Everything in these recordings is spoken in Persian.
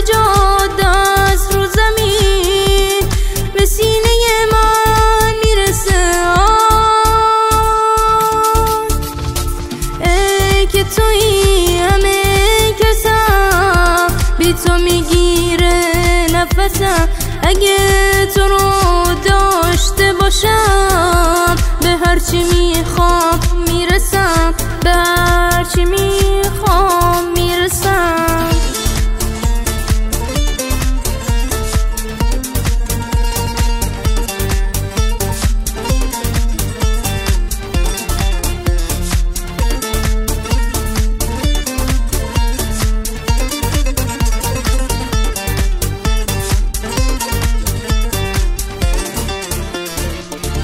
جاده است رو زمین به سینه من میرسه. ای که تویی همه کسم، بی تو میگیره نفسم. اگه تو رو داشته باشم به هرچی میخوام میرسم، به هرچی میخوام میرسم.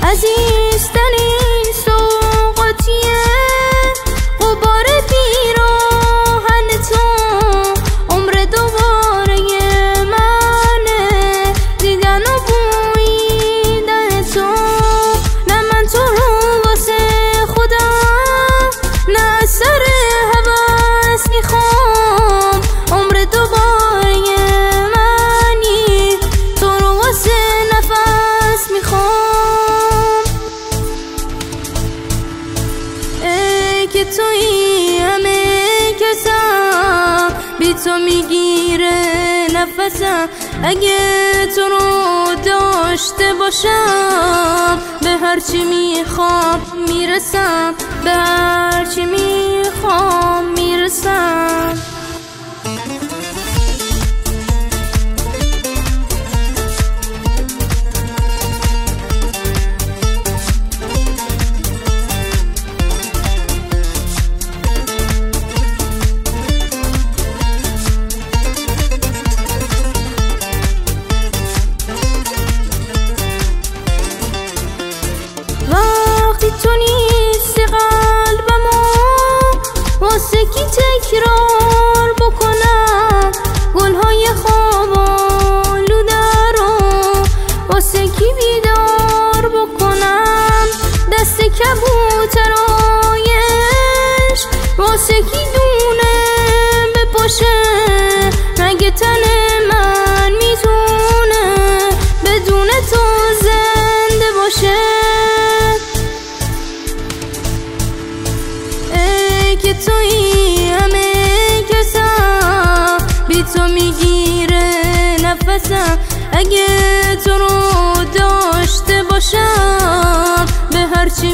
عزیزترین سوقاتیه غبار پیراهن تو، عمر دوباره منه دیدن و بویدن تو. نه من تو رو واسه خودم، نه سر هوس میخوام. عمر دوباره منی، تو رو واسه نفس میخوام. که تویی همه کسم، بی تو میگیره نفسم. اگه تو رو داشته باشم به هرچی میخوام میرسم، به هرچی میخوام میرسم. وقتی تو نیستی قلبمو واسه کی تکرار بکنم؟ گلهای خواب آلوده رو واسه کی بیدار بکنم؟ دست کبوترایش واسه کی دونه بپاشه؟ مگه تن من میتونه بدون تو زنده باشه؟ که تویی همه کسم، بی تو میگیره نفسم. اگه تو رو داشته باشم به هرچی